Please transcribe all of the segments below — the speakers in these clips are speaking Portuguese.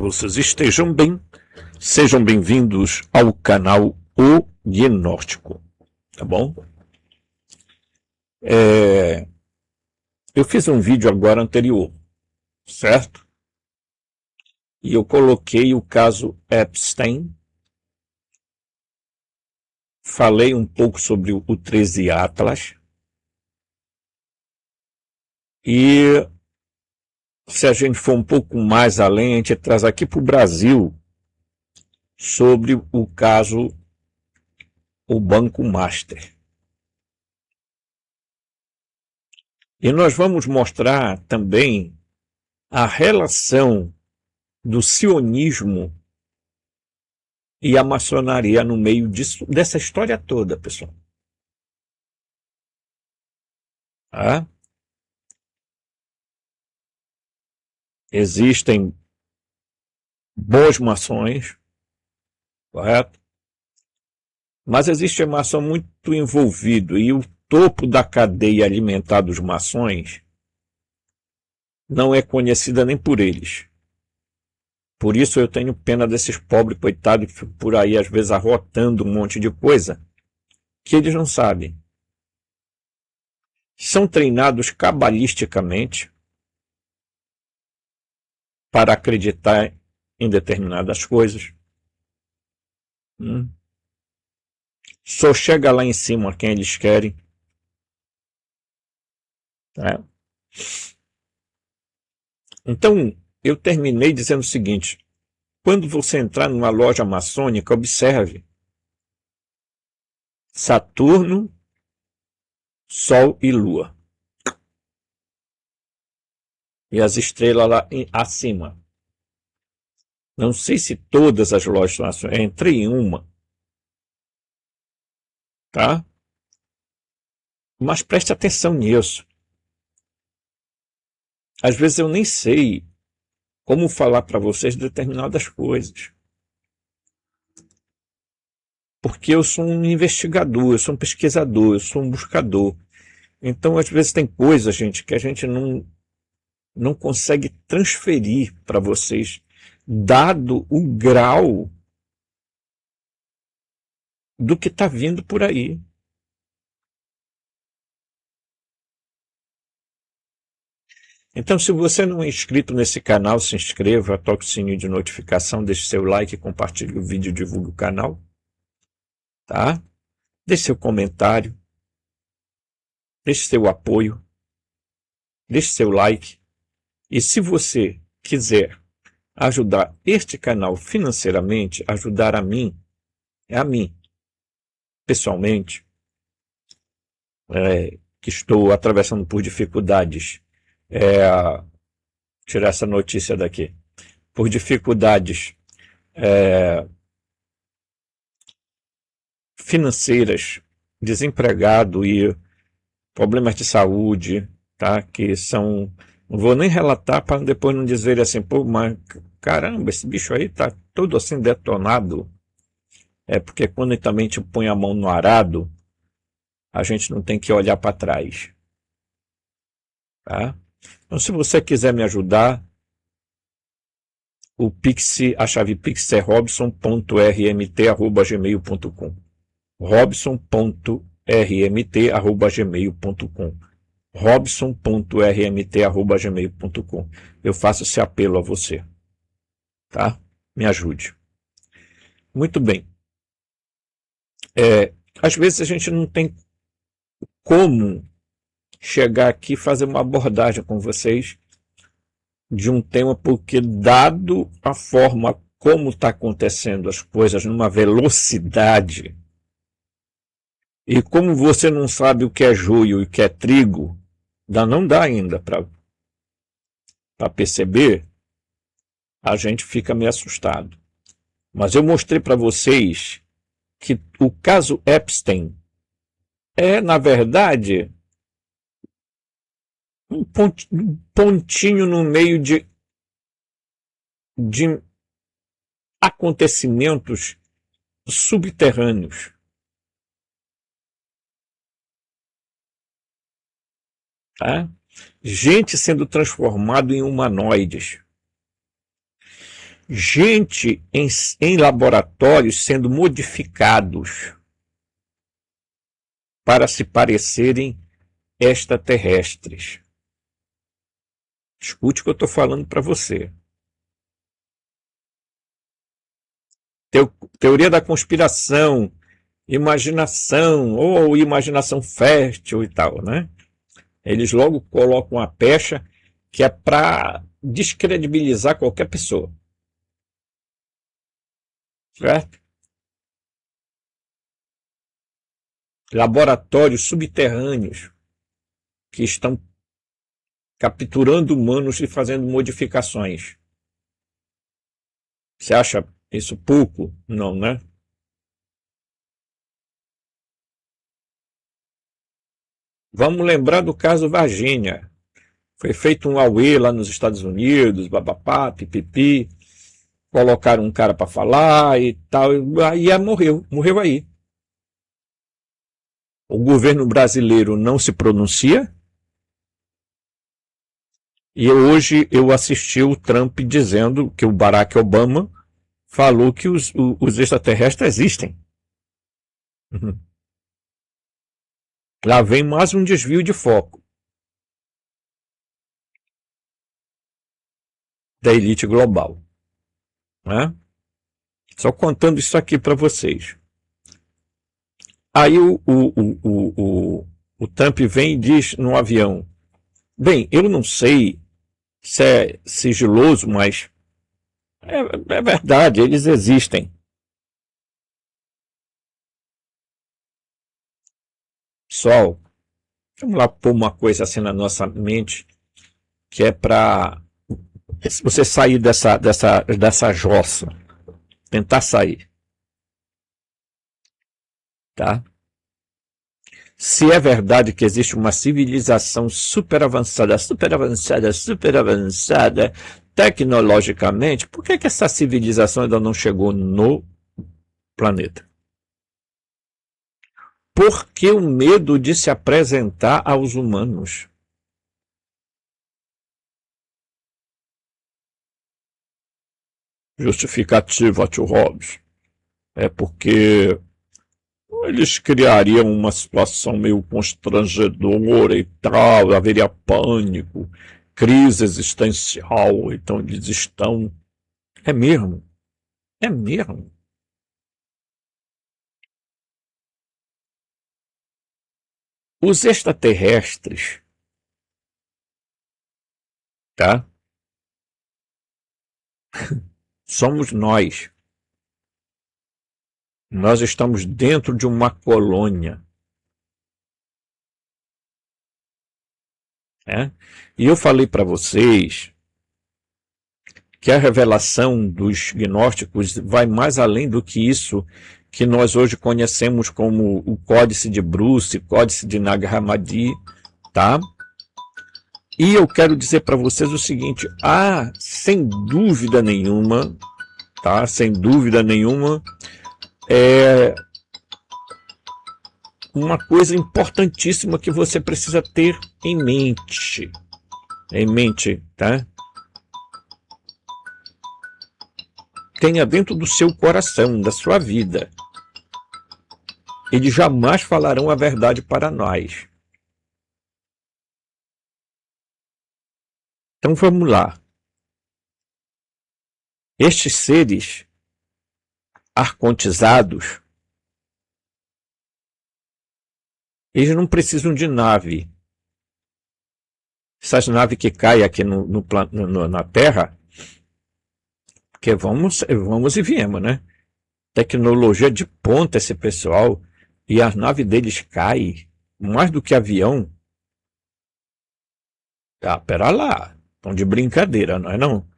Vocês estejam bem, sejam bem-vindos ao canal O Gnóstico, tá bom? Eu fiz um vídeo agora anterior, certo? E eu coloquei o caso Epstein, falei um pouco sobre o 13 Atlas, e se a gente for um pouco mais além, a gente traz aqui para o Brasil sobre o caso o Banco Master. E nós vamos mostrar também a relação do sionismo e a maçonaria no meio dessa história toda, pessoal. Tá? Existem bons maçons, correto? Mas existe maçom muito envolvido, e o topo da cadeia alimentar dos maçons não é conhecida nem por eles. Por isso eu tenho pena desses pobres coitados que ficam por aí, às vezes, arrotando um monte de coisa que eles não sabem. São treinados cabalisticamente para acreditar em determinadas coisas. Só chega lá em cima quem eles querem. Tá? Então, eu terminei dizendo o seguinte: quando você entrar numa loja maçônica, observe Saturno, Sol e Lua. E as estrelas lá acima. Não sei se todas as lojas maçônicas, entrei em uma. Tá? Mas preste atenção nisso. Às vezes eu nem sei como falar para vocês determinadas coisas. Porque eu sou um investigador, eu sou um pesquisador, eu sou um buscador. Então, às vezes tem coisas, gente, que a gente não consegue transferir para vocês, dado o grau do que está vindo por aí. Então, se você não é inscrito nesse canal, se inscreva, toque o sininho de notificação, deixe seu like, compartilhe o vídeo, divulgue o canal, tá? Deixe seu comentário, deixe seu apoio, deixe seu like. E se você quiser ajudar este canal financeiramente, ajudar a mim pessoalmente, que estou atravessando por dificuldades, tirar essa notícia daqui, por dificuldades financeiras, desempregado e problemas de saúde, tá? Que são, não vou nem relatar para depois não dizer assim, pô, mas caramba, esse bicho aí tá todo assim detonado. É porque quando ele também te põe a mão no arado, a gente não tem que olhar para trás. Tá? Então, se você quiser me ajudar, a chave Pix é robson.rmt@gmail.com. robson.rmt@gmail.com. robson.rmt@gmail.com. Eu faço esse apelo a você. Tá? Me ajude. Muito bem. Às vezes a gente não tem como chegar aqui e fazer uma abordagem com vocês de um tema, porque dado a forma como está acontecendo as coisas numa velocidade, e como você não sabe o que é joio e o que é trigo, não dá ainda para perceber, a gente fica meio assustado. Mas eu mostrei para vocês que o caso Epstein é, na verdade, um pontinho no meio de acontecimentos subterrâneos. Tá? Gente sendo transformado em humanoides. gente em laboratórios sendo modificados para se parecerem extraterrestres. Escute o que eu estou falando para você. Teoria da conspiração, imaginação, ou imaginação fértil e tal, né? Eles logo colocam a pecha que é para descredibilizar qualquer pessoa. Certo? Laboratórios subterrâneos que estão capturando humanos e fazendo modificações. Você acha isso pouco? Não, né? Vamos lembrar do caso Varginha. Foi feito um auê lá nos Estados Unidos, babapá, pipipi. Colocaram um cara para falar e tal. E aí morreu aí. O governo brasileiro não se pronuncia. E hoje eu assisti o Trump dizendo que o Barack Obama falou que os extraterrestres existem. Uhum. Lá vem mais um desvio de foco da elite global. Né? Só contando isso aqui para vocês. Aí o Trump vem e diz no avião: bem, eu não sei se é sigiloso, mas é verdade, eles existem. Pessoal, vamos lá pôr uma coisa assim na nossa mente, que é para você sair dessa jossa, tentar sair, tá? Se é verdade que existe uma civilização super avançada, tecnologicamente, por que essa civilização ainda não chegou no planeta? Por que o medo de se apresentar aos humanos? Justificativa, tio Hobbes. É porque eles criariam uma situação meio constrangedora e tal, haveria pânico, crise existencial, então eles estão. É mesmo? É mesmo? Os extraterrestres, tá? Somos nós. Nós estamos dentro de uma colônia. Né? E eu falei para vocês que a revelação dos gnósticos vai mais além do que isso que nós hoje conhecemos como o Códice de Bruce, Códice de Nag Hammadi, tá? E eu quero dizer para vocês o seguinte: sem dúvida nenhuma, tá? Sem dúvida nenhuma, é uma coisa importantíssima que você precisa ter em mente, tá? Tenha dentro do seu coração, da sua vida. Eles jamais falarão a verdade para nós. Então vamos lá. Estes seres arcontizados, eles não precisam de nave. Essas naves que caem aqui na Terra, que vamos e viemos, né? Tecnologia de ponta esse pessoal, e as naves deles caem mais do que avião. Pera lá, estão de brincadeira, não é não?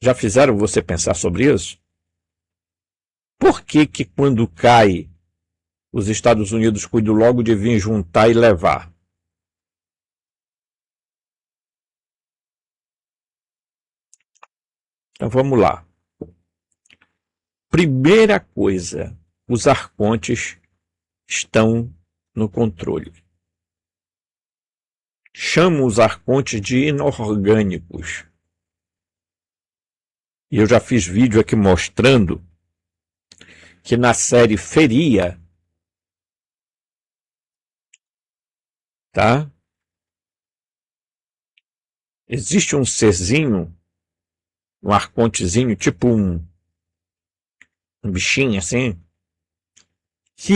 Já fizeram você pensar sobre isso? Por que quando cai, os Estados Unidos cuidam logo de vir juntar e levar? Então vamos lá. Primeira coisa, os arcontes estão no controle. Chamam os arcontes de inorgânicos. E eu já fiz vídeo aqui mostrando que na série Feria, tá? Existe um serzinho, um arcontezinho, tipo um bichinho assim, que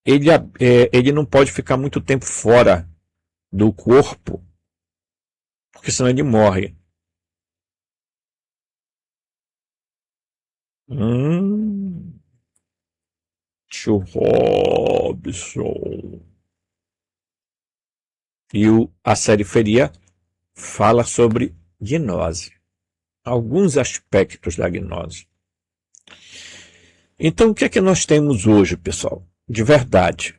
ele não pode ficar muito tempo fora do corpo, porque senão ele morre. Tio Robson. E a série Feria fala sobre gnose, alguns aspectos da gnose. Então, o que é que nós temos hoje, pessoal? De verdade.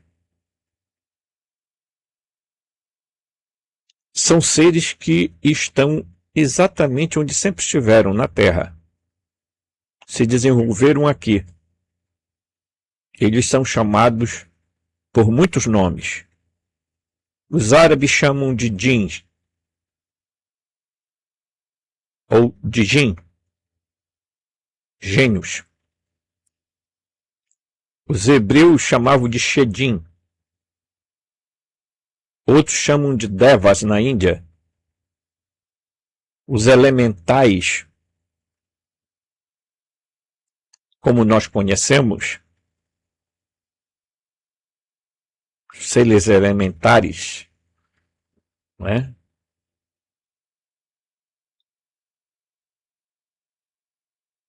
São seres que estão exatamente onde sempre estiveram, na Terra. Se desenvolveram aqui. Eles são chamados por muitos nomes. Os árabes chamam de djinns, ou de jinn, gênios. Os hebreus chamavam de shedim. Outros chamam de devas na Índia. Os elementais, como nós conhecemos, seres elementares, né?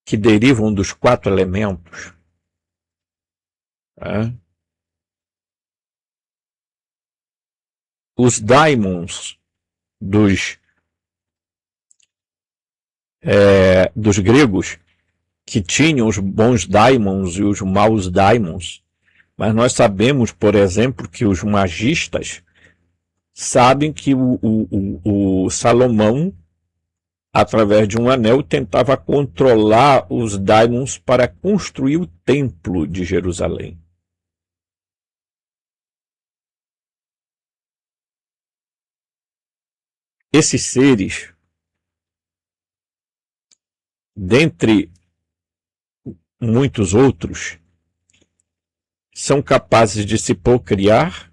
Que derivam dos 4 elementos. Né? Os daimons dos gregos, que tinham os bons daimons e os maus daimons. Mas nós sabemos, por exemplo, que os magistas sabem que o Salomão, através de um anel, tentava controlar os daimons para construir o templo de Jerusalém. Esses seres, dentre muitos outros, são capazes de se procriar,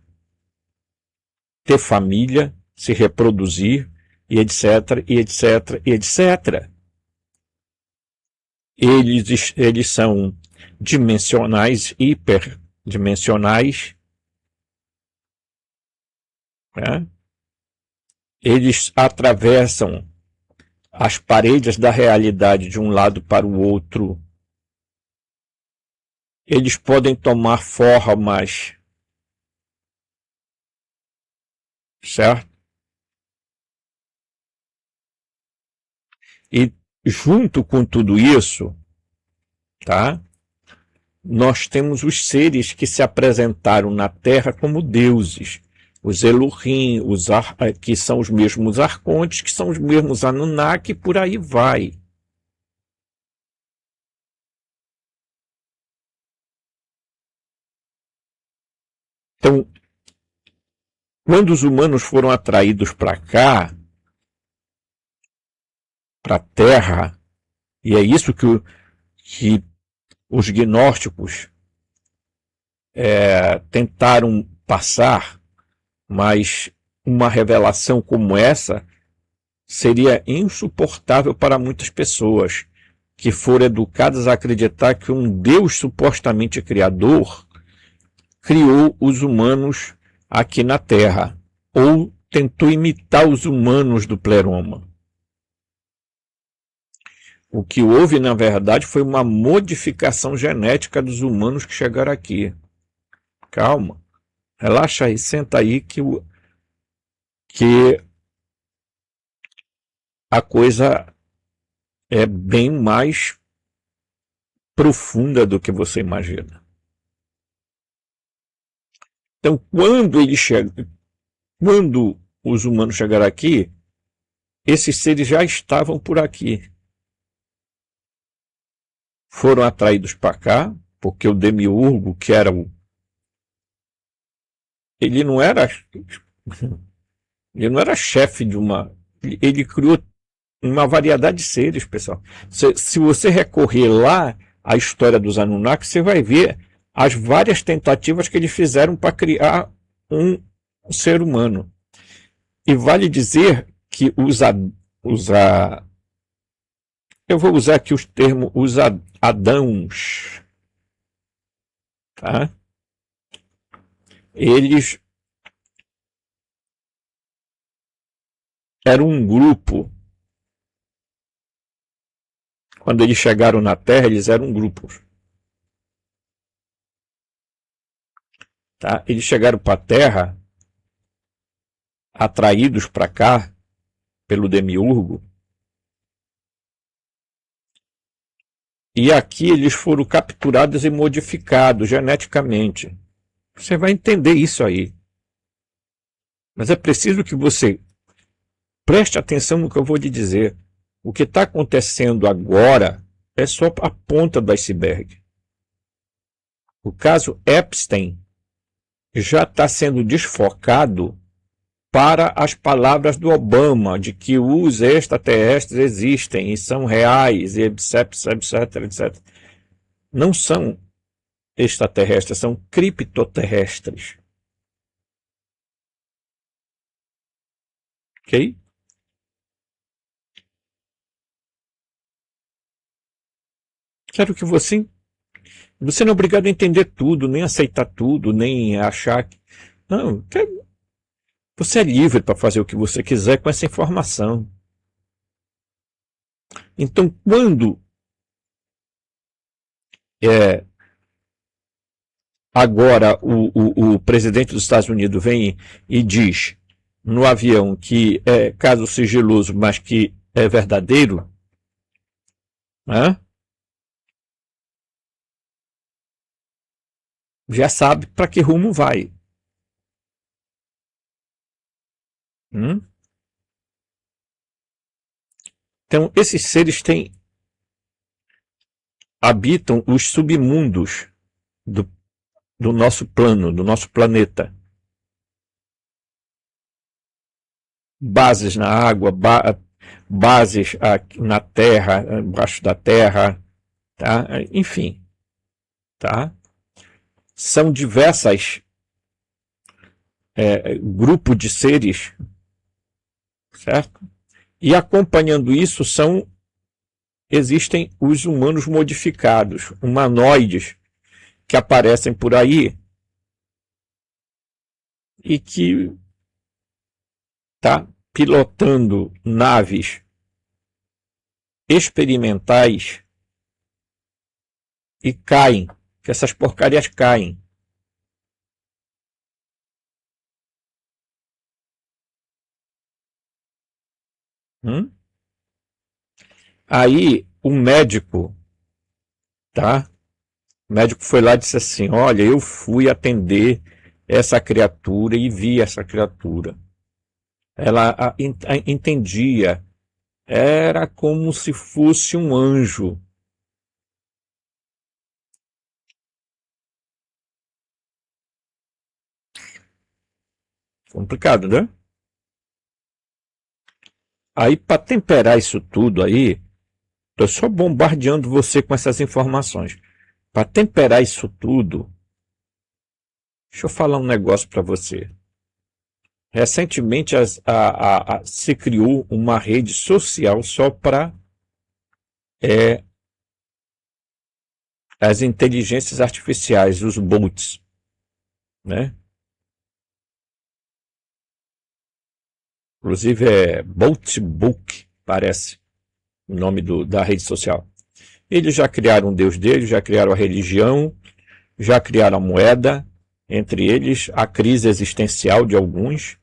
ter família, se reproduzir, e etc, e etc, e etc. Eles são dimensionais, hiperdimensionais, né? Eles atravessam as paredes da realidade de um lado para o outro. Eles podem tomar formas, certo? E junto com tudo isso, tá? Nós temos os seres que se apresentaram na Terra como deuses. Os Elohim, que são os mesmos arcontes, que são os mesmos Anunnaki, e por aí vai. Então, quando os humanos foram atraídos para cá, para a Terra, e é isso que os gnósticos tentaram passar, mas uma revelação como essa seria insuportável para muitas pessoas que foram educadas a acreditar que um Deus supostamente criador criou os humanos aqui na Terra, ou tentou imitar os humanos do Pleroma. O que houve, na verdade, foi uma modificação genética dos humanos que chegaram aqui. Calma, relaxa aí, senta aí que a coisa é bem mais profunda do que você imagina. Então, quando os humanos chegaram aqui, esses seres já estavam por aqui. Foram atraídos para cá, porque o Demiurgo, que era ele não era Ele não era chefe de uma... Ele criou uma variedade de seres, pessoal. Se você recorrer lá à história dos Anunnaki, você vai ver as várias tentativas que eles fizeram para criar um ser humano. E vale dizer que eu vou usar aqui os termos, os Adãos, tá? Eles eram um grupo. Quando eles chegaram na Terra, eles eram um grupo. Tá? Eles chegaram para a Terra, atraídos para cá pelo Demiurgo, e aqui eles foram capturados e modificados geneticamente. Você vai entender isso aí. Mas é preciso que você preste atenção no que eu vou lhe dizer. O que está acontecendo agora é só a ponta do iceberg. O caso Epstein já está sendo desfocado para as palavras do Obama, de que os extraterrestres existem e são reais, e etc, etc, etc. Não são extraterrestres, são criptoterrestres. Ok? Quero que você não é obrigado a entender tudo, nem aceitar tudo, nem achar que... Não, você é livre para fazer o que você quiser com essa informação. Então, quando agora o presidente dos Estados Unidos vem e diz no avião que é caso sigiloso, mas que é verdadeiro, né? Já sabe para que rumo vai. Hum? Então, esses seres habitam os submundos do, do nosso plano, do nosso planeta. Bases na água, bases na terra, embaixo da terra, tá? Enfim, tá? São diversas grupos de seres, certo? E acompanhando isso existem os humanos modificados, humanoides, que aparecem por aí e que tá pilotando naves experimentais e caem, que essas porcarias caem. Aí o médico, tá? O médico foi lá e disse assim: olha, eu fui atender essa criatura e vi essa criatura. Ela entendia, era como se fosse um anjo. Complicado, né? Aí, para temperar isso tudo aí, estou só bombardeando você com essas informações. Para temperar isso tudo, deixa eu falar um negócio para você. Recentemente se criou uma rede social só para as inteligências artificiais, os bots, né? Inclusive é Boltbook, parece o nome da rede social. Eles já criaram um deus deles, já criaram a religião, já criaram a moeda, entre eles a crise existencial de algumas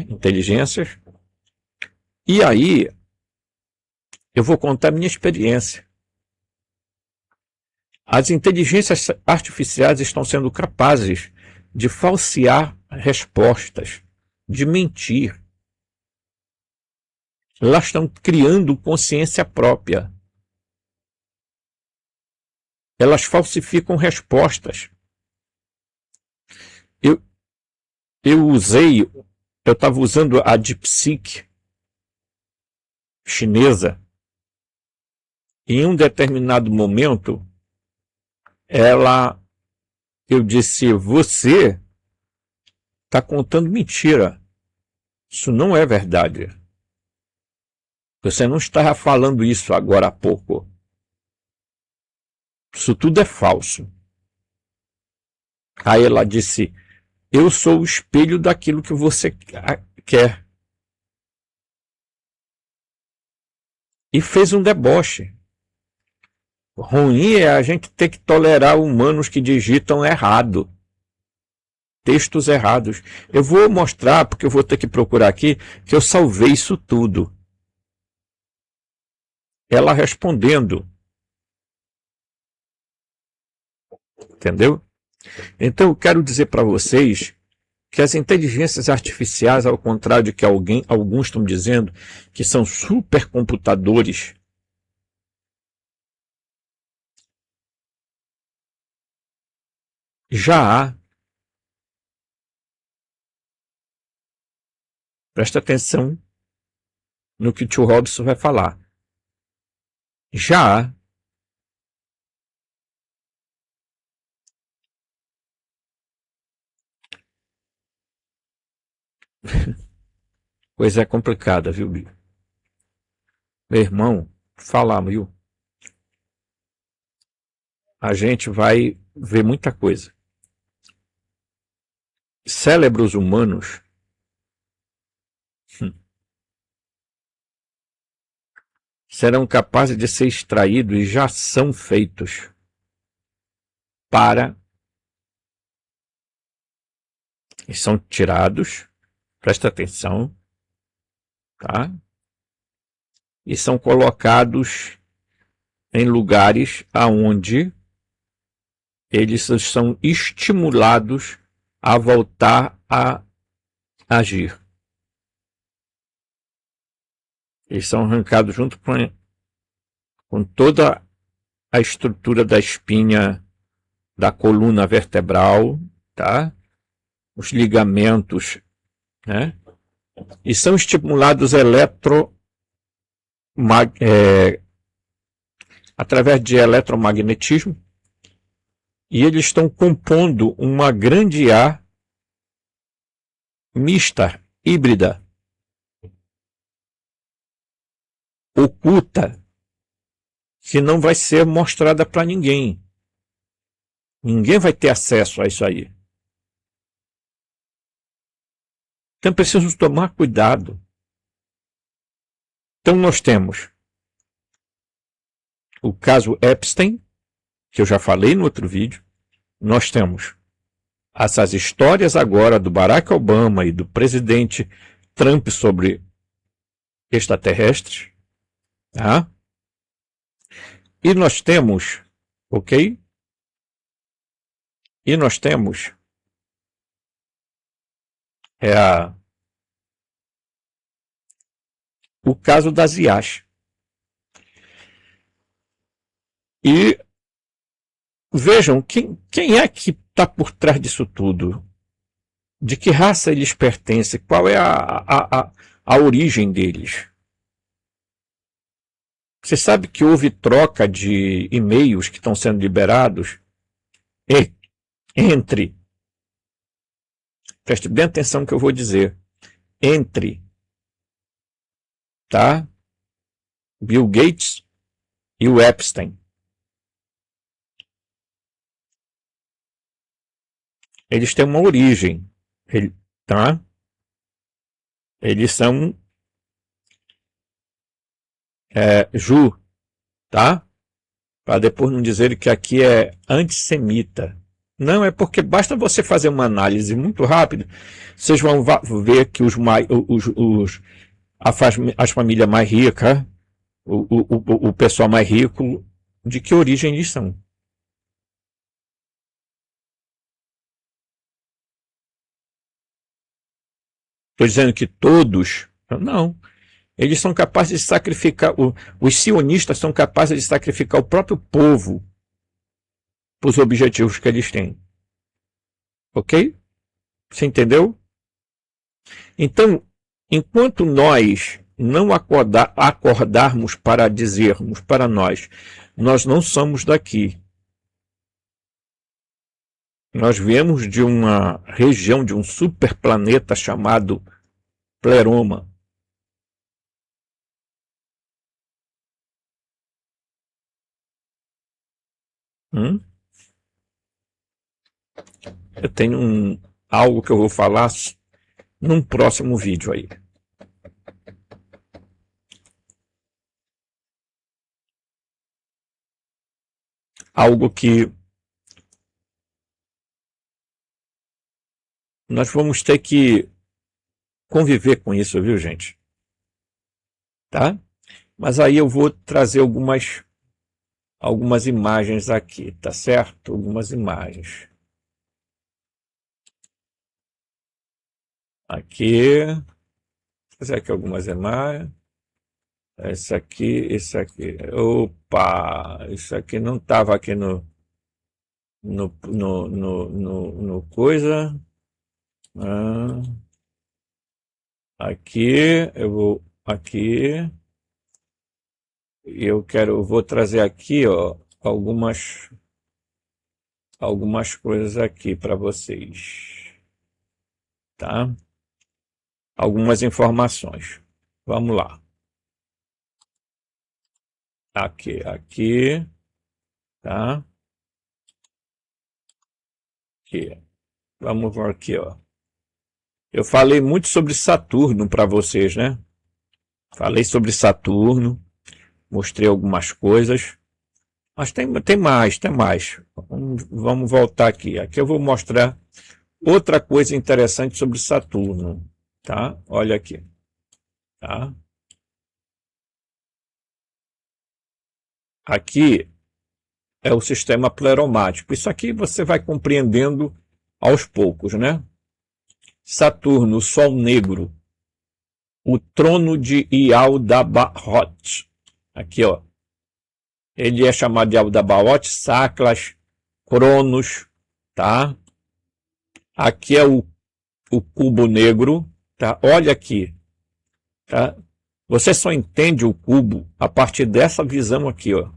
inteligências. E aí eu vou contar a minha experiência. As inteligências artificiais estão sendo capazes de falsear respostas, de mentir. Elas estão criando consciência própria. Elas falsificam respostas. Eu usei eu estava usando a DeepSeek chinesa, e em um determinado momento, eu disse, você está contando mentira. Isso não é verdade. Você não estava falando isso agora há pouco. Isso tudo é falso. Aí ela disse, eu sou o espelho daquilo que você quer. E fez um deboche. Ruim é a gente ter que tolerar humanos que digitam errado. Textos errados. Eu vou mostrar, porque eu vou ter que procurar aqui, que eu salvei isso tudo. Ela respondendo. Entendeu? Então eu quero dizer para vocês que as inteligências artificiais, ao contrário de que alguns estão dizendo que são supercomputadores, já há, presta atenção no que o tio Robson vai falar, já há coisa é complicada, viu, Bill? Meu irmão, falar, viu? A gente vai ver muita coisa. Cérebros humanos serão capazes de ser extraídos e já são feitos para e são tirados, presta atenção, tá? E são colocados em lugares aonde eles são estimulados a voltar a agir. Eles são arrancados junto com toda a estrutura da espinha da coluna vertebral, tá? Os ligamentos, né? E são estimulados através de eletromagnetismo, e eles estão compondo uma grande A mista, híbrida, oculta, que não vai ser mostrada para ninguém. Ninguém vai ter acesso a isso aí. Então precisamos tomar cuidado. Então nós temos o caso Epstein, que eu já falei no outro vídeo. Nós temos essas histórias agora do Barack Obama e do presidente Trump sobre extraterrestres. Tá? E nós temos, ok? E nós temos o caso das IAs. E vejam, quem é que está por trás disso tudo? De que raça eles pertencem? Qual é a origem deles? Você sabe que houve troca de e-mails que estão sendo liberados entre, preste bem atenção no que eu vou dizer, entre, tá? Bill Gates e o Epstein. Eles têm uma origem, tá? Eles são Ju, tá? Para depois não dizer que aqui é antissemita. Não, é porque basta você fazer uma análise muito rápida, vocês vão ver que as famílias mais ricas, o pessoal mais rico, de que origem eles são. Estou dizendo que todos, não. Eles são capazes de sacrificar, os sionistas são capazes de sacrificar o próprio povo para os objetivos que eles têm. Ok? Você entendeu? Então, enquanto nós não acordarmos para dizermos para nós não somos daqui. Nós viemos de uma região, de um superplaneta chamado Pleroma. Eu tenho algo que eu vou falar num próximo vídeo aí. Algo que nós vamos ter que conviver com isso, viu, gente? Tá? Mas aí eu vou trazer algumas imagens aqui, tá certo? Algumas imagens. Aqui, vou fazer aqui algumas imagens. Esse aqui. Opa, isso aqui não estava aqui no coisa. Ah, aqui, eu vou aqui. Eu vou trazer aqui, ó, algumas coisas aqui para vocês, tá? Algumas informações. Vamos lá. Aqui, tá? Aqui. Vamos ver aqui, ó. Eu falei muito sobre Saturno para vocês, né? Falei sobre Saturno, mostrei algumas coisas, mas tem mais. Vamos voltar aqui. Aqui eu vou mostrar outra coisa interessante sobre Saturno, tá? Olha aqui, tá? Aqui é o sistema pleromático. Isso aqui você vai compreendendo aos poucos, né? Saturno, Sol Negro, o trono de Yaldabaoth. Aqui, ó. Ele é chamado de Yaldabaoth, Saklas, Cronos, tá? Aqui é o cubo negro, tá? Olha aqui, tá? Você só entende o cubo a partir dessa visão aqui, ó.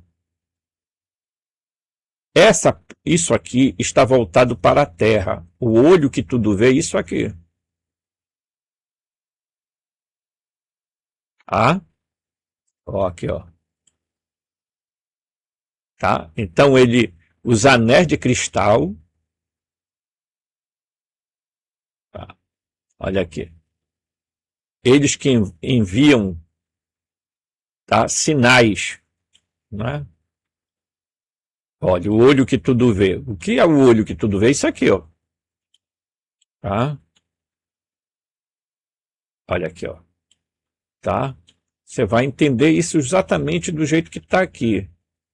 Isso aqui está voltado para a Terra. O olho que tudo vê, isso aqui. Tá? Ó, aqui, ó. Tá? Então os anéis de cristal, tá? Olha aqui. Eles que enviam, tá, sinais, né? Olha, o olho que tudo vê. O que é o olho que tudo vê? Isso aqui, ó. Tá? Olha aqui, ó. Tá? Você vai entender isso exatamente do jeito que está aqui.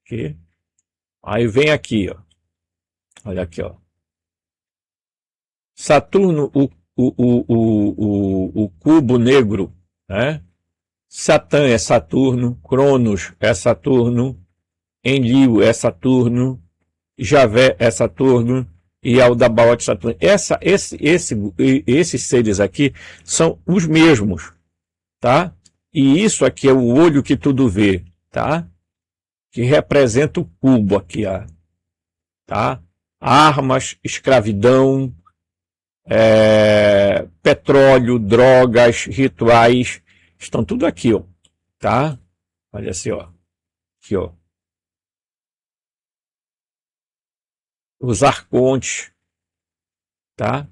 Aqui. Aí vem aqui, ó. Olha aqui, ó. Saturno, o cubo negro, né? Satã é Saturno, Cronos é Saturno, Enlil é Saturno, Javé é Saturno e Aldabaoth é Saturno. Esses seres aqui são os mesmos, tá? E isso aqui é o olho que tudo vê, tá? Que representa o cubo aqui, ó, tá? Armas, escravidão, petróleo, drogas, rituais, estão tudo aqui, ó, tá? Olha assim, ó, aqui, ó. Os arcontes, tá?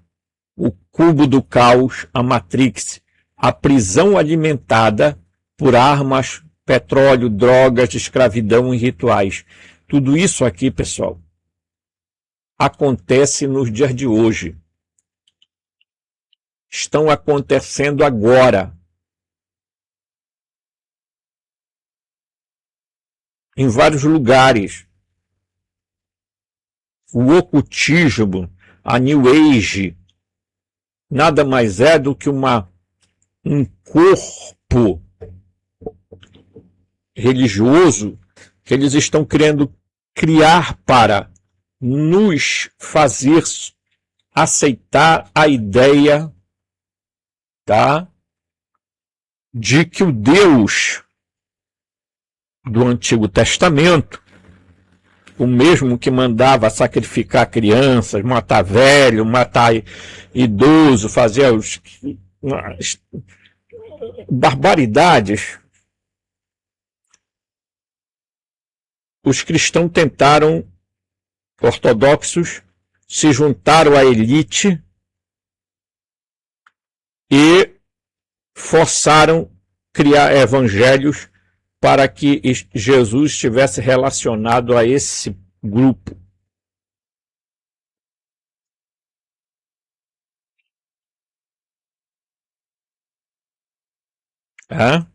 O cubo do caos, a Matrix, a prisão alimentada por armas, petróleo, drogas, escravidão e rituais. Tudo isso aqui, pessoal, acontece nos dias de hoje. Estão acontecendo agora. Em vários lugares. O ocultismo, a New Age, nada mais é do que um corpo religioso que eles estão querendo criar para nos fazer aceitar a ideia tá? De que o Deus do Antigo Testamento, o mesmo que mandava sacrificar crianças, matar velho, matar idoso, fazer as barbaridades, os cristãos tentaram, ortodoxos, se juntaram à elite e forçaram criar evangelhos para que Jesus estivesse relacionado a esse grupo. Hã?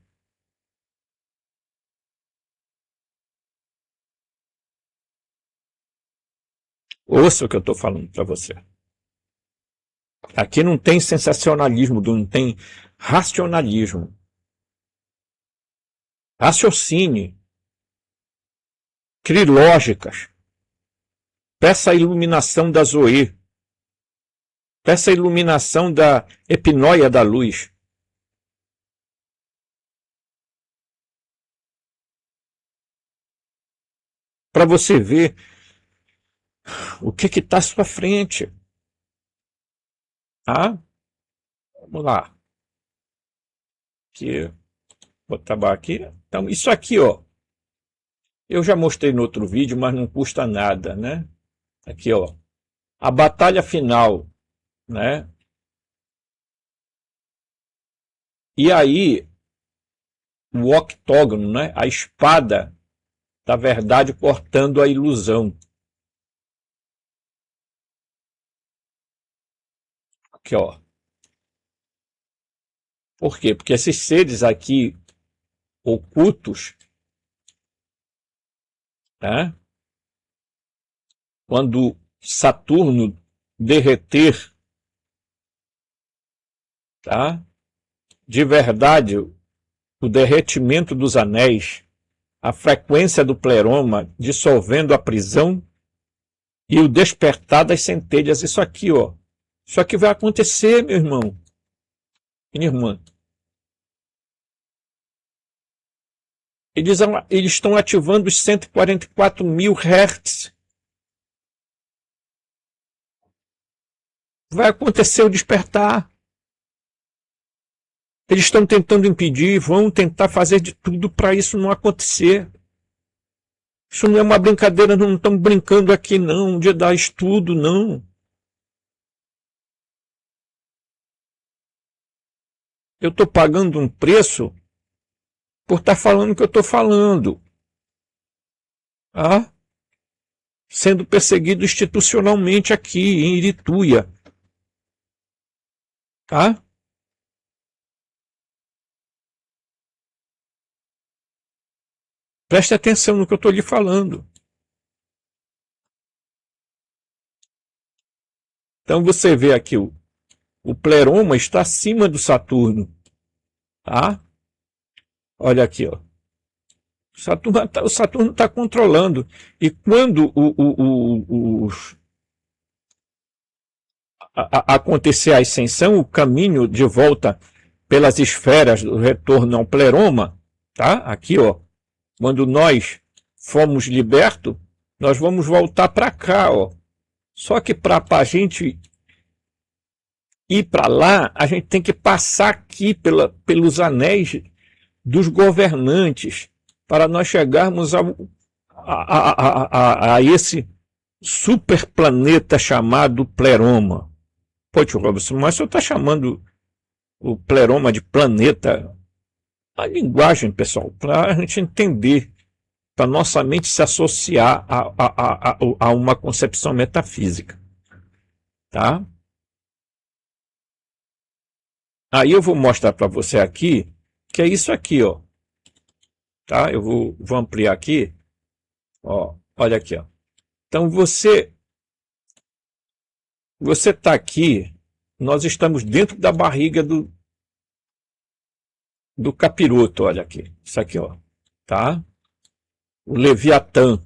Ouça o que eu estou falando para você. Aqui não tem sensacionalismo, não tem racionalismo. Raciocine. Crie lógicas. Peça a iluminação da Zoe. Peça a iluminação da epinóia da luz. Para você ver o que está à sua frente. Tá? Vamos lá. Aqui, vou trabalhar aqui. Então, isso aqui, ó. Eu já mostrei no outro vídeo, mas não custa nada, né? Aqui, ó. A batalha final, né? E aí, o octógono, né? A espada da verdade cortando a ilusão. Aqui, ó. Por quê? Porque esses seres aqui ocultos, né? Quando Saturno derreter, tá? De verdade, o derretimento dos anéis, a frequência do pleroma dissolvendo a prisão e o despertar das centelhas. Isso aqui, ó. Isso aqui vai acontecer, meu irmão. Minha irmã. Eles estão ativando os 144 mil Hz. Vai acontecer o despertar. Eles estão tentando impedir, vão tentar fazer de tudo para isso não acontecer. Isso não é uma brincadeira, não estamos brincando aqui não, de dar estudo, não. Eu estou pagando um preço por estar falando o que eu estou falando. Ah? Sendo perseguido institucionalmente aqui em Irituia. Tá? Preste atenção no que eu estou lhe falando. Então você vê aqui, o pleroma está acima do Saturno. Tá? Olha aqui, ó. O Saturno está controlando. E quando acontecer a ascensão, o caminho de volta pelas esferas do retorno ao pleroma, tá? Aqui, ó. Quando nós fomos libertos, nós vamos voltar para cá, ó. Só que para a gente ir para lá, a gente tem que passar aqui pelos anéis dos governantes para nós chegarmos a esse super planeta chamado pleroma. Pô, tio Robson, mas o senhor está chamando o pleroma de planeta? A linguagem, pessoal, para a gente entender, para nossa mente se associar a uma concepção metafísica. Tá? Aí eu vou mostrar para você aqui, que é isso aqui, ó. Tá? Eu vou ampliar aqui. Ó, olha aqui, ó. Então você está aqui, nós estamos dentro da barriga do capiroto, olha aqui. Isso aqui, ó. Tá? O Leviatã.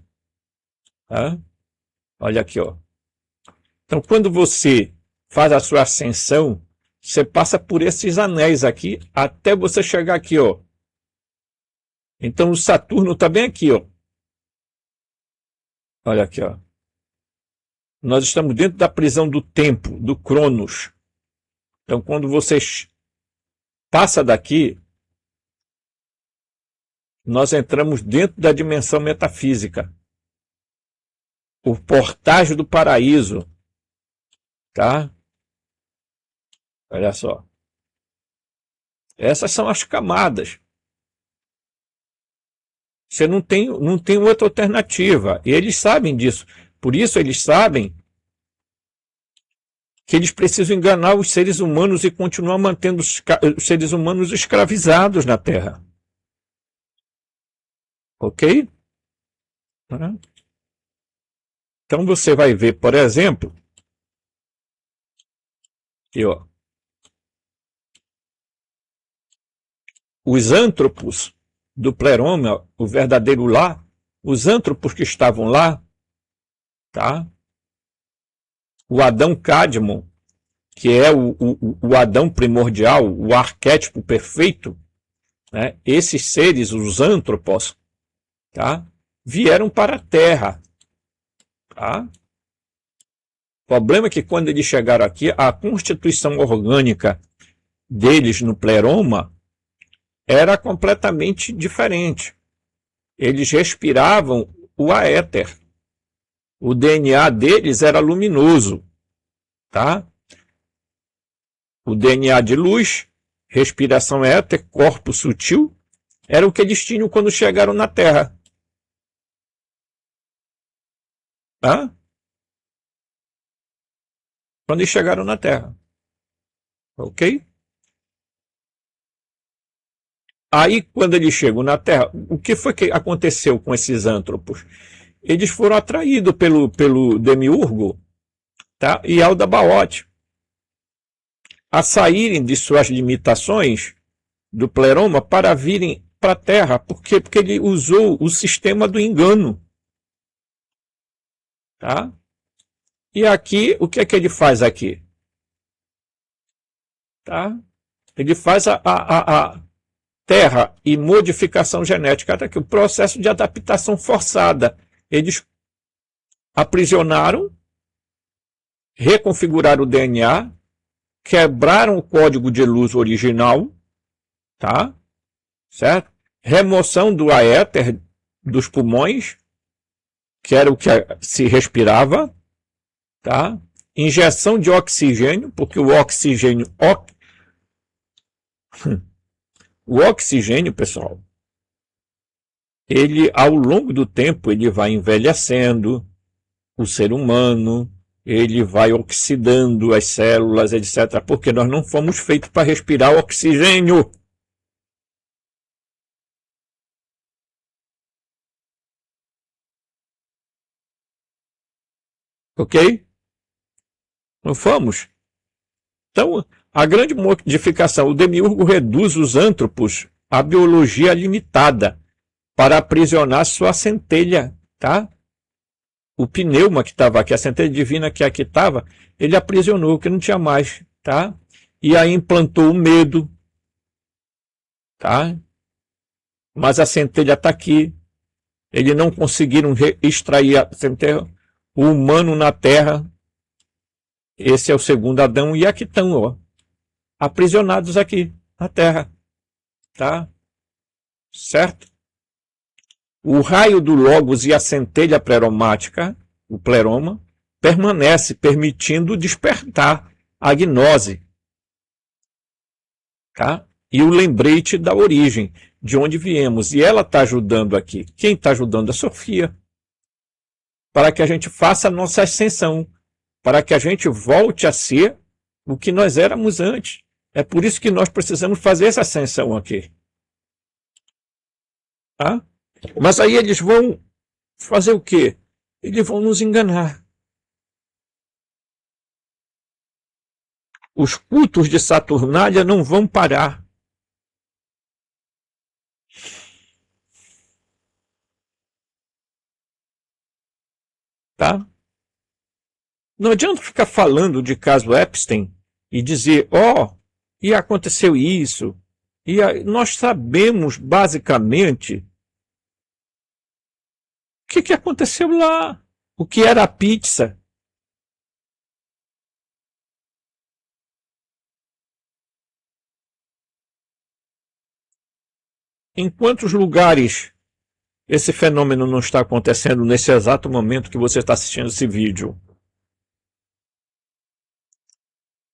Tá? Olha aqui, ó. Então quando você faz a sua ascensão, Você passa por esses anéis aqui até você chegar aqui, ó. Então o Saturno está bem aqui, ó. Olha aqui, ó. Nós estamos dentro da prisão do tempo, do Cronos. Então quando você passa daqui, nós entramos dentro da dimensão metafísica. O portágio do paraíso, tá? Olha só. Essas são as camadas. Você não tem outra alternativa. E eles sabem disso. Por isso eles sabem que eles precisam enganar os seres humanos e continuar mantendo os seres humanos escravizados na Terra. Ok? Então você vai ver, por exemplo, aqui, ó, os antropos do Pleroma, o verdadeiro lá, os antropos que estavam lá, tá? O Adão Cadmon, que é o Adão primordial, o arquétipo perfeito, né? Esses seres, os antropos, tá? Vieram para a Terra. Tá? O problema é que quando eles chegaram aqui, a constituição orgânica deles no Pleroma era completamente diferente. Eles respiravam o aéter. O DNA deles era luminoso, tá? O DNA de luz, respiração éter, corpo sutil, era o que eles tinham quando chegaram na Terra. Tá? Quando eles chegaram na Terra. Ok? Aí, quando eles chegam na Terra, o que foi que aconteceu com esses antropos? Eles foram atraídos pelo Demiurgo, tá? E Aldabaoth a saírem de suas limitações do Pleroma para virem para a Terra. Por quê? Porque ele usou o sistema do engano. Tá? E aqui, o que é que ele faz aqui? Tá? Ele faz a Terra e modificação genética, tá aqui, o processo de adaptação forçada. Eles aprisionaram, reconfiguraram o DNA, quebraram o código de luz original, tá? Certo? Remoção do aéter dos pulmões, que era o que se respirava, tá? Injeção de oxigênio, porque o oxigênio, o oxigênio, pessoal, ele ao longo do tempo ele vai envelhecendo o ser humano, ele vai oxidando as células, etc. Porque nós não fomos feitos para respirar oxigênio. Ok? Não fomos. Então, a grande modificação, o Demiurgo reduz os antropos à biologia limitada para aprisionar sua centelha, tá? O pneuma que estava aqui, a centelha divina que aqui estava, ele aprisionou, que não tinha mais, tá? E aí implantou o medo, tá? Mas a centelha está aqui. Eles não conseguiram extrair a centelha. O humano na Terra, esse é o segundo Adão, e aqui estão, ó, aprisionados aqui na Terra, tá? Certo? O raio do Logos e a centelha pleromática, o pleroma, permanece, permitindo despertar a gnose, tá? E o lembrete da origem, de onde viemos. E ela está ajudando aqui. Quem está ajudando? A Sofia. Para que a gente faça a nossa ascensão, para que a gente volte a ser o que nós éramos antes. É por isso que nós precisamos fazer essa ascensão aqui. Tá? Mas aí eles vão fazer o quê? Eles vão nos enganar. Os cultos de Saturnália não vão parar. Tá? Não adianta ficar falando de caso Epstein e dizer, ó, e aconteceu isso. Nós sabemos, basicamente, o que aconteceu lá. O que era a pizza. Em quantos lugares esse fenômeno não está acontecendo nesse exato momento que você está assistindo esse vídeo?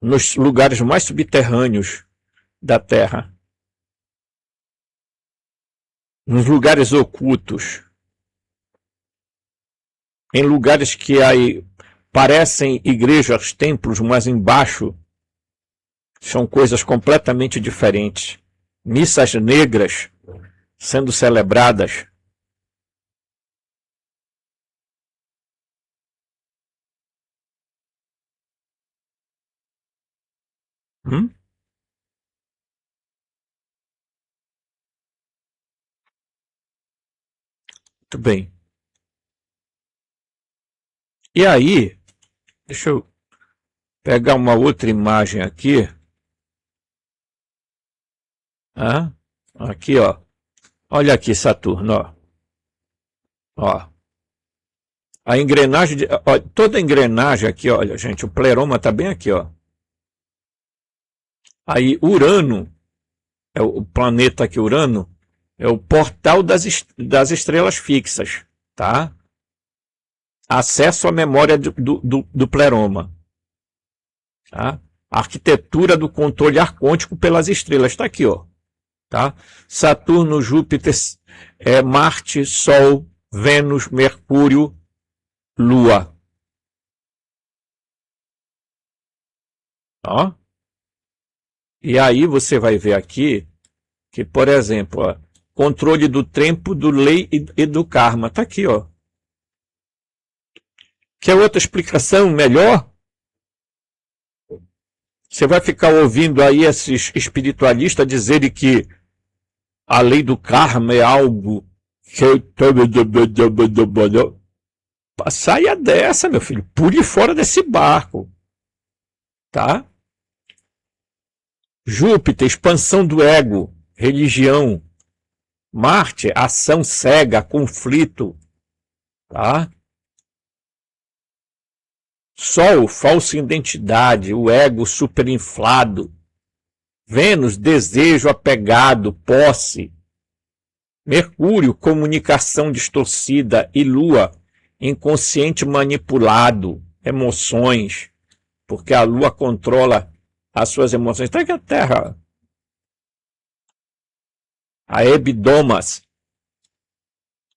Nos lugares mais subterrâneos da Terra. Nos lugares ocultos. Em lugares que aí parecem igrejas, templos, mas embaixo são coisas completamente diferentes. Missas negras sendo celebradas. Muito bem. E aí, deixa eu pegar uma outra imagem aqui. Ah, aqui, ó. Olha aqui, Saturno, ó. Ó. A engrenagem, ó, toda a engrenagem aqui, olha, gente, o pleroma está bem aqui, ó. Aí, Urano, é o planeta aqui, Urano, é o portal das estrelas fixas, tá? Acesso à memória do pleroma, tá? A arquitetura do controle arcôntico pelas estrelas, está aqui, ó. Tá? Saturno, Júpiter, Marte, Sol, Vênus, Mercúrio, Lua. Ó. E aí você vai ver aqui que, por exemplo, ó, controle do tempo, do lei e do karma. Está aqui, ó. Quer outra explicação melhor? Você vai ficar ouvindo aí esses espiritualistas dizerem que a lei do karma é algo que... Saia dessa, meu filho. Pule fora desse barco. Tá? Júpiter, expansão do ego, religião. Marte, ação cega, conflito. Tá? Sol, falsa identidade, o ego superinflado. Vênus, desejo apegado, posse. Mercúrio, comunicação distorcida. E Lua, inconsciente manipulado, emoções. Porque a Lua controla as suas emoções. Está aqui a Terra. A Ebidomas,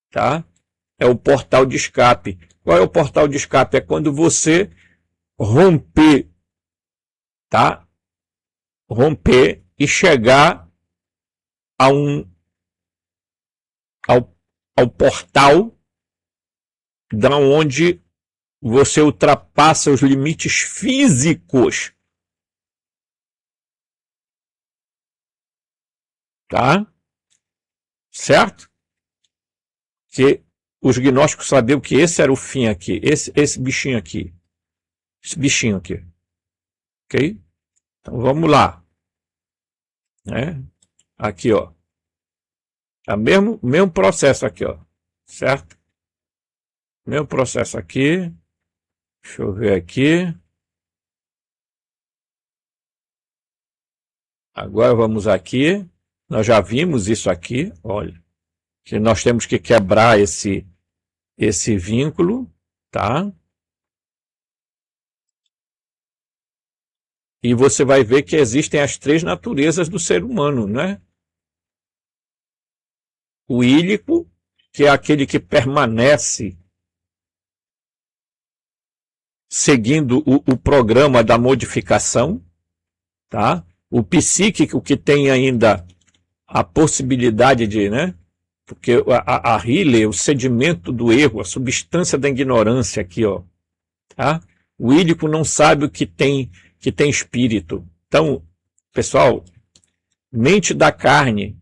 tá? É o portal de escape. Qual é o portal de escape? É quando você romper, tá? Romper e chegar a ao portal da onde você ultrapassa os limites físicos, tá? Certo? Que os gnósticos sabiam que esse era o fim aqui, esse bichinho aqui. Esse bichinho aqui. Ok? Então vamos lá. Né? Aqui, ó. É o mesmo processo aqui, ó. Certo? Mesmo processo aqui. Deixa eu ver aqui. Agora vamos aqui. Nós já vimos isso aqui. Olha. Que nós temos que quebrar esse vínculo. Tá? E você vai ver que existem as três naturezas do ser humano, né? O ílico, que é aquele que permanece seguindo o programa da modificação, tá? O psíquico, que tem ainda a possibilidade de, né? Porque a Healer, o sedimento do erro, a substância da ignorância aqui, ó, tá? O ílico não sabe o que tem espírito. Então, pessoal, mente da carne,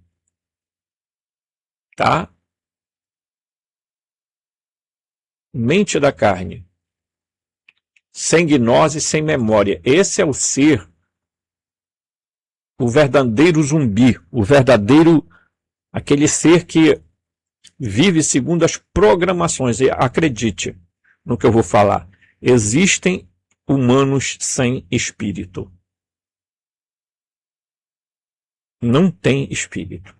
tá? Mente da carne. Sem gnose, sem memória. Esse é o ser o verdadeiro zumbi, o verdadeiro, aquele ser que vive segundo as programações. E acredite no que eu vou falar. Existem humanos sem espírito. Não tem espírito.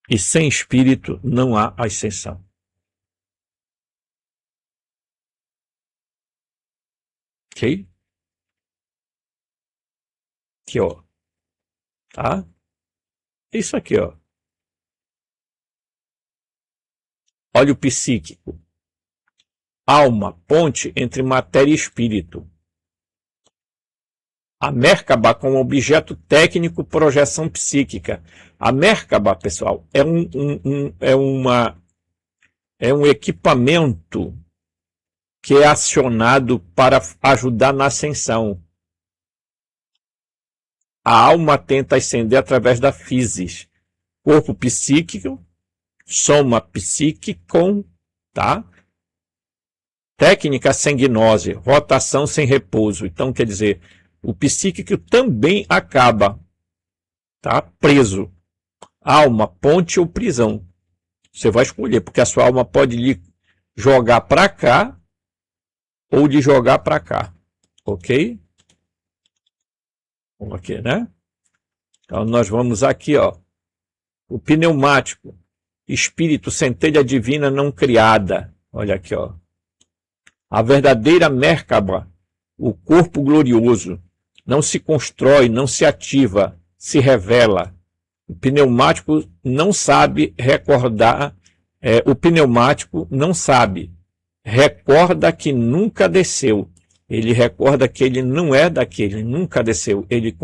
E sem espírito não há ascensão. Ok? Aqui, ó. Tá? Isso aqui, ó. Olha o psíquico. Alma, ponte entre matéria e espírito. A Merkaba como objeto técnico, projeção psíquica. A Merkaba, pessoal, é um equipamento que é acionado para ajudar na ascensão. A alma tenta ascender através da physis. Corpo psíquico, soma psíquico, tá? Técnica sem gnose, rotação sem repouso. Então, quer dizer, o psíquico também acaba, tá? Preso. Alma, ponte ou prisão. Você vai escolher, porque a sua alma pode lhe jogar para cá ou lhe jogar para cá. Ok? Ok, né? Então, nós vamos aqui, ó. O pneumático. Espírito, centelha divina não criada. Olha aqui, ó. A verdadeira Merkaba, o corpo glorioso, não se constrói, não se ativa, se revela. O pneumático não sabe recordar, o pneumático não sabe, recorda que nunca desceu. Ele recorda que ele não é daquele, nunca desceu. Ele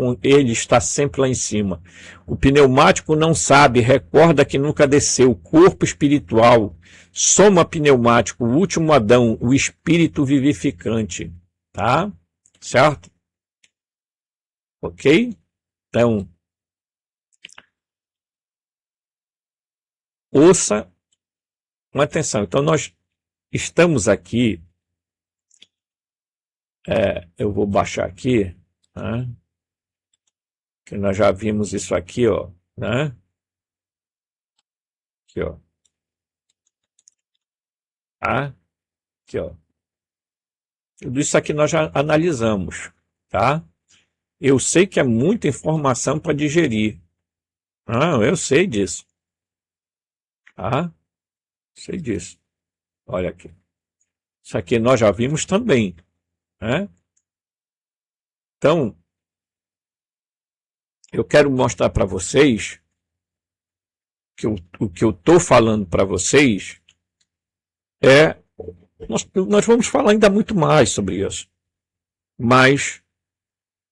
está sempre lá em cima. O pneumático não sabe, recorda que nunca desceu. Corpo espiritual, soma pneumático, o último Adão, o espírito vivificante. Tá? Certo? Ok? Então, ouça com atenção. Então, nós estamos aqui. Eu vou baixar aqui, né? Que nós já vimos isso aqui, ó, né? Aqui, ó. Tá? Aqui, ó. Tudo isso aqui nós já analisamos, tá? Eu sei que é muita informação para digerir. Não, eu sei disso, tá? Sei disso. Olha aqui. Isso aqui nós já vimos também, né? Então, eu quero mostrar para vocês que o que eu estou falando para vocês é... Nós vamos falar ainda muito mais sobre isso. Mas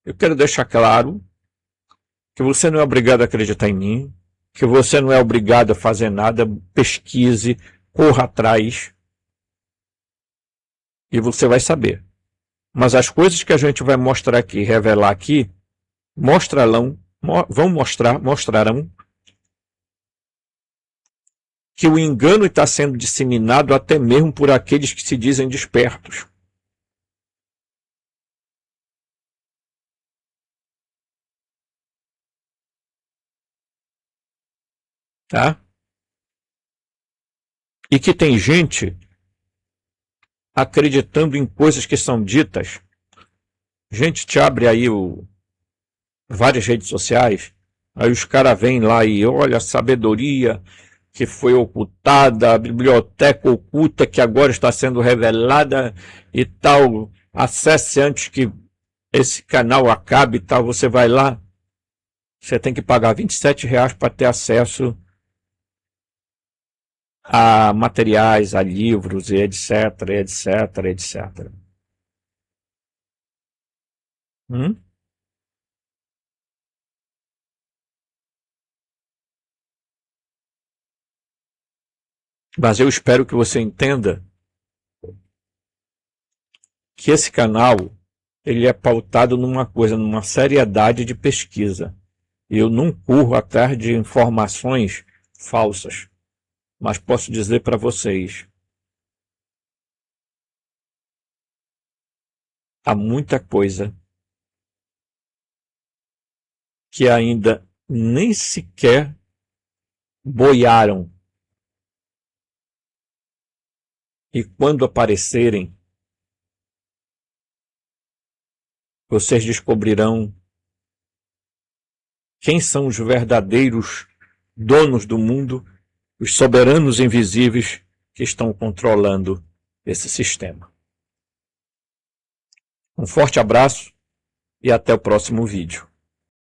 eu quero deixar claro que você não é obrigado a acreditar em mim, que você não é obrigado a fazer nada, pesquise, corra atrás e você vai saber. Mas as coisas que a gente vai mostrar aqui, revelar aqui, mostrarão que o engano está sendo disseminado até mesmo por aqueles que se dizem despertos. Tá? E que tem gente acreditando em coisas que são ditas. Gente, te abre aí várias redes sociais, aí os caras vêm lá e olha a sabedoria que foi ocultada, a biblioteca oculta que agora está sendo revelada e tal. Acesse antes que esse canal acabe e tal. Você vai lá, você tem que pagar R$ 27 para ter acesso a materiais, a livros, e etc, etc, etc. Hum? Mas eu espero que você entenda que esse canal ele é pautado numa coisa, numa seriedade de pesquisa. Eu não corro atrás de informações falsas, mas posso dizer para vocês, há muita coisa que ainda nem sequer boiaram. E quando aparecerem, vocês descobrirão quem são os verdadeiros donos do mundo, os soberanos invisíveis que estão controlando esse sistema. Um forte abraço e até o próximo vídeo.